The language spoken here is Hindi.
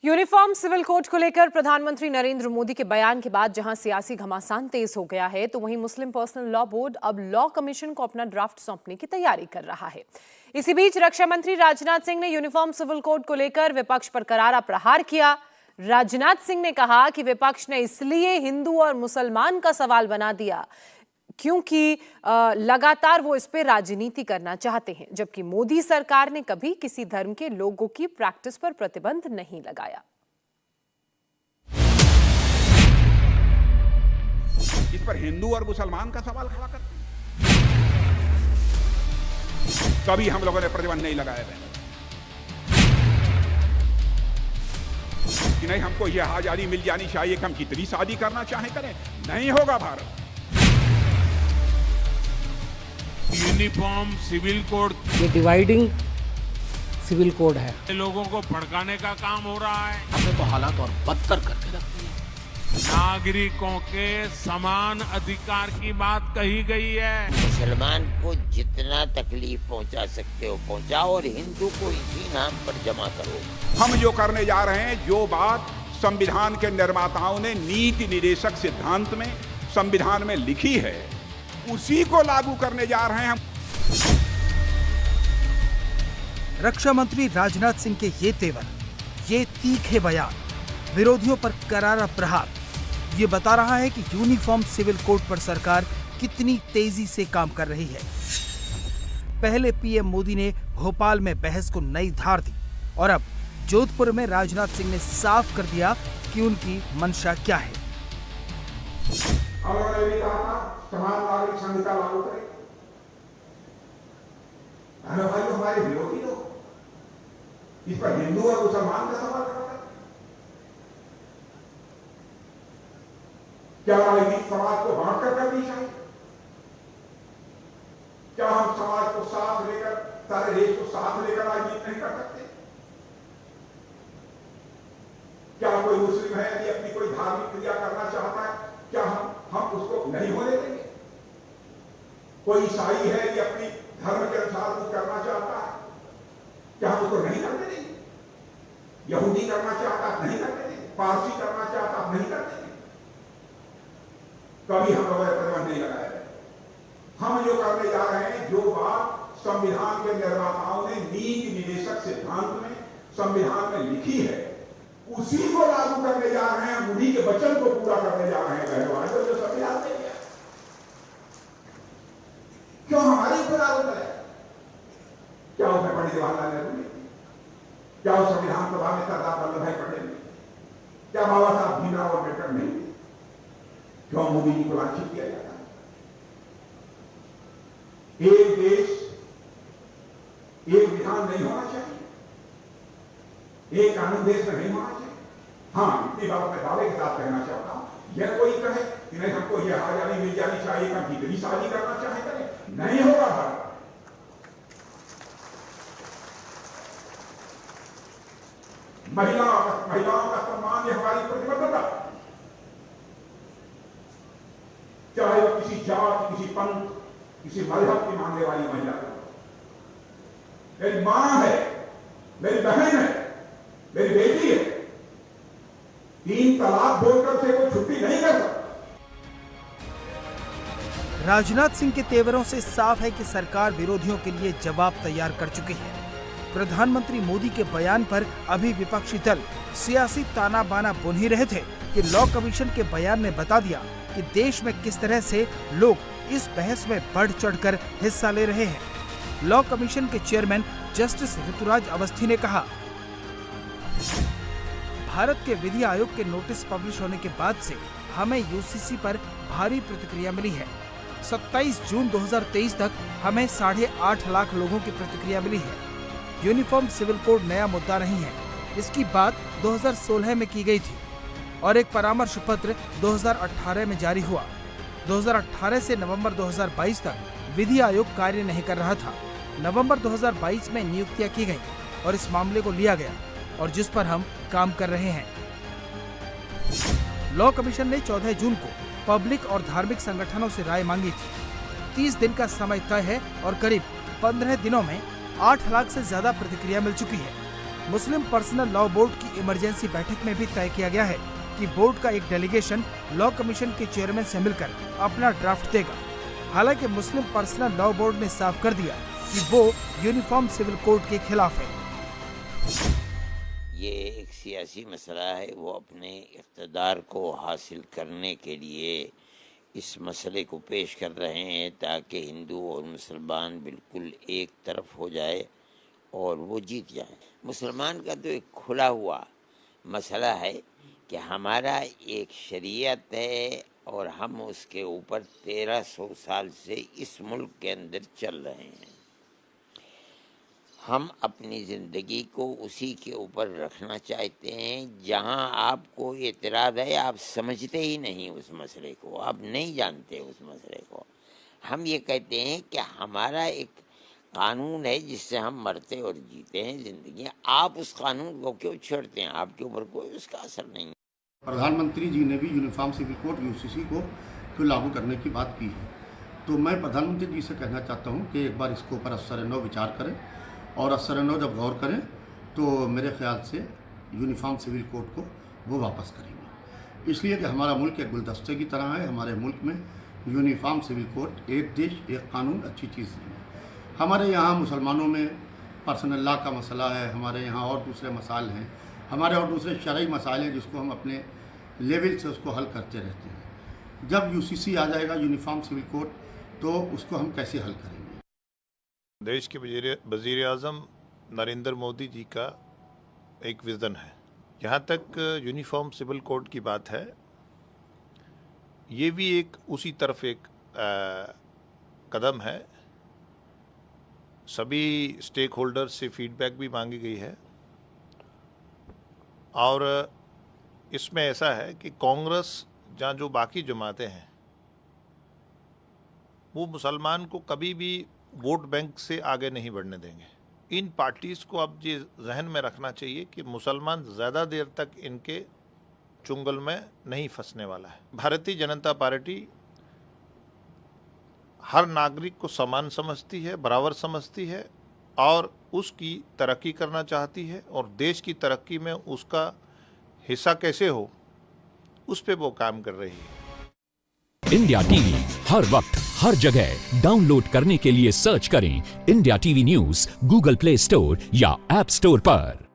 यूनिफॉर्म सिविल कोड को लेकर प्रधानमंत्री नरेंद्र मोदी के बयान के बाद जहां सियासी घमासान तेज हो गया है, तो वहीं मुस्लिम पर्सनल लॉ बोर्ड अब लॉ कमीशन को अपना ड्राफ्ट सौंपने की तैयारी कर रहा है। इसी बीच रक्षा मंत्री राजनाथ सिंह ने यूनिफॉर्म सिविल कोड को लेकर विपक्ष पर करारा प्रहार किया। राजनाथ सिंह ने कहा कि विपक्ष ने इसलिए हिंदू और मुसलमान का सवाल बना दिया क्योंकि लगातार वो इस पे राजनीति करना चाहते हैं, जबकि मोदी सरकार ने कभी किसी धर्म के लोगों की प्रैक्टिस पर प्रतिबंध नहीं लगाया। इस पर हिंदू और मुसलमान का सवाल खड़ा करते हैं। कभी हम लोगों ने प्रतिबंध नहीं लगाए थे कि नहीं हमको यह आजादी मिल जानी चाहिए कि हम कितनी शादी करना चाहें करें। नहीं होगा भारत। यूनिफॉर्म सिविल कोड ये डिवाइडिंग सिविल कोड है। लोगों को भड़काने का काम हो रहा है। हमने तो हालात और बदतर करके रख दिए। नागरिकों के समान अधिकार की बात कही गई है। मुसलमान को जितना तकलीफ पहुंचा सकते हो पहुंचाओ और हिंदू को इसी नाम पर जमा करो। हम जो करने जा रहे हैं, जो बात संविधान के निर्माताओं ने नीति निर्देशक सिद्धांत में संविधान में लिखी है, उसी को लागू करने जा रहे हैं हम। रक्षा मंत्री राजनाथ सिंह के ये तेवर, ये तीखे बयान, विरोधियों पर करारा प्रहार, ये बता रहा है कि यूनिफॉर्म सिविल कोड पर सरकार कितनी तेजी से काम कर रही है। पहले पीएम मोदी ने भोपाल में बहस को नई धार दी और अब जोधपुर में राजनाथ सिंह ने साफ कर दिया कि उनकी मंशा क्या है। उन्होंने भी कहा था समान नागरिक संहिता लागू करें। भाई हमारे विरोधी लोग इस पर हिंदू और मुसलमान का सवाल खड़ा करते। क्या हमारे समाज को बांट कर करनी चाहिए? क्या हम समाज को साथ लेकर, सारे देश को साथ लेकर राजनीति नहीं कर सकते? क्या कोई मुस्लिम है यदि अपनी कोई धार्मिक क्रिया करना चाहता है, क्या हम उसको नहीं होने देंगे? कोई ईसाई है कि अपनी धर्म के अनुसार कुछ करना चाहता है, क्या हम उसको नहीं करने देंगे? यहूदी करना चाहता है, नहीं करने देंगे? पारसी करना चाहता है, नहीं करने देंगे? कभी हम लोगों ने प्रतिबंध नहीं लगाया है। हम जो करने जा रहे हैं, जो बात संविधान के निर्माताओं ने नीति निर्देशक सिद्धांत में संविधान में लिखी है, उसी को लागू करने जा रहे हैं। उन्हीं के वचन को पूरा करने जा रहे हैं। जो संविधान ने किया, क्यों हमारे ऊपर आरोप है? क्या उसमें पंडित जवाहरलाल नेहरू ने, क्या उस संविधान सभा में सरदार वल्लभ भाई पटेल ने, क्या बाबा साहब भीमराव अम्बेडकर ने? क्यों मोदी जी को लांछित किया जाता है? एक देश, एक विधान नहीं होना चाहिए, एक कानून देश में नहीं होना चाहिए। हाँ, इतनी बात मैं दावे के साथ कहना चाहता हूं, यह कोई कहे कि नहीं हमको यह आजादी मिल जानी चाहिए, हम कितनी शादी करना चाहे करें, नहीं होगा भारत। महिलाओं का सम्मान, यह हमारी प्रतिबद्धता, चाहे वो किसी जात, किसी पंथ, किसी मजहब की मानने वाली महिला हो। मेरी मां है, मेरी बहन है, मेरी बेटी है, 3 तलाक बोलकर से कोई छुट्टी नहीं कर सकता। राजनाथ सिंह के तेवरों से साफ है कि सरकार विरोधियों के लिए जवाब तैयार कर चुकी है। प्रधानमंत्री मोदी के बयान पर अभी विपक्षी दल सियासी ताना बाना बुन ही रहे थे कि लॉ कमीशन के बयान ने बता दिया कि देश में किस तरह से लोग इस बहस में बढ़ चढ़कर हिस्सा ले रहे हैं। लॉ कमीशन के चेयरमैन जस्टिस ऋतुराज अवस्थी ने कहा, भारत के विधि आयोग के नोटिस पब्लिश होने के बाद से हमें यूसीसी पर भारी प्रतिक्रिया मिली है। 27 जून 2023 तक हमें 8.5 लाख लोगों की प्रतिक्रिया मिली है। यूनिफॉर्म सिविल कोड नया मुद्दा नहीं है, इसकी बात 2016 में की गई थी और एक परामर्श पत्र 2018 में जारी हुआ। 2018 से नवंबर 2022 तक विधि आयोग कार्य नहीं कर रहा था। नवंबर 2022 में नियुक्तियां की गई और इस मामले को लिया गया और जिस पर हम काम कर रहे हैं। लॉ कमीशन ने 14 जून को पब्लिक और धार्मिक संगठनों से राय मांगी थी। 30 दिन का समय तय है और करीब 15 दिनों में 8 लाख से ज्यादा प्रतिक्रिया मिल चुकी है। मुस्लिम पर्सनल लॉ बोर्ड की इमरजेंसी बैठक में भी तय किया गया है कि बोर्ड का एक डेलीगेशन लॉ कमीशन के चेयरमैन से मिलकर अपना ड्राफ्ट देगा। हालांकि मुस्लिम पर्सनल लॉ बोर्ड ने साफ कर दिया कि वो यूनिफॉर्म सिविल कोड के खिलाफ है। ये एक सियासी मसला है, वो अपने इक़्तिदार को हासिल करने के लिए इस मसले को पेश कर रहे हैं ताकि हिंदू और मुसलमान बिल्कुल एक तरफ हो जाए और वो जीत जाए। मुसलमान का तो एक खुला हुआ मसला है कि हमारा एक शरीयत है और हम उसके ऊपर 1300 साल से इस मुल्क के अंदर चल रहे हैं। हम अपनी ज़िंदगी को उसी के ऊपर रखना चाहते हैं। जहाँ आपको एतराज़ है, आप समझते ही नहीं उस मसले को, आप नहीं जानते उस मसले को। हम ये कहते हैं कि हमारा एक कानून है जिससे हम मरते और जीते हैं ज़िंदगी। आप उस कानून को क्यों छेड़ते हैं? आपके ऊपर कोई उसका असर नहीं है। प्रधानमंत्री जी ने भी यूनिफॉर्म सिविल कोड यूसीसी को लागू करने की बात की है, तो मैं प्रधानमंत्री जी से कहना चाहता हूँ कि एक बार इसके ऊपर असर-ए-नौ विचार करें और असर-ए-नौ जब गौर करें तो मेरे ख्याल से यूनिफॉर्म सिविल कोड को वो वापस करेंगे। इसलिए कि हमारा मुल्क एक गुलदस्ते की तरह है। हमारे मुल्क में यूनिफॉर्म सिविल कोड, एक देश एक कानून, अच्छी चीज़ नहीं है। हमारे यहाँ मुसलमानों में पर्सनल लॉ का मसला है, हमारे यहाँ और दूसरे मसाइल हैं, हमारे और दूसरे शरई मसाइल हैं जिसको हम अपने लेवल से उसको हल करते रहते हैं। जब यूसीसी आ जाएगा यूनिफॉर्म सिविल कोड, तो उसको हम कैसे हल करेंगे? देश के वज़ीर आज़म नरेंद्र मोदी जी का एक विज़न है। यहाँ तक यूनिफॉर्म सिविल कोड की बात है, ये भी एक उसी तरफ एक कदम है। सभी स्टेक होल्डर से फीडबैक भी मांगी गई है और इसमें ऐसा है कि कांग्रेस जहाँ जो बाकी जमातें हैं वो मुसलमान को कभी भी वोट बैंक से आगे नहीं बढ़ने देंगे। इन पार्टीज़ को अब ये जहन में रखना चाहिए कि मुसलमान ज़्यादा देर तक इनके चुंगल में नहीं फंसने वाला है। भारतीय जनता पार्टी हर नागरिक को समान समझती है, बराबर समझती है और उसकी तरक्की करना चाहती है और देश की तरक्की में उसका हिस्सा कैसे हो उस पे वो काम कर रही है। इंडिया टीवी हर वक्त हर जगह डाउनलोड करने के लिए सर्च करें India TV news Google play store या ऐप स्टोर पर।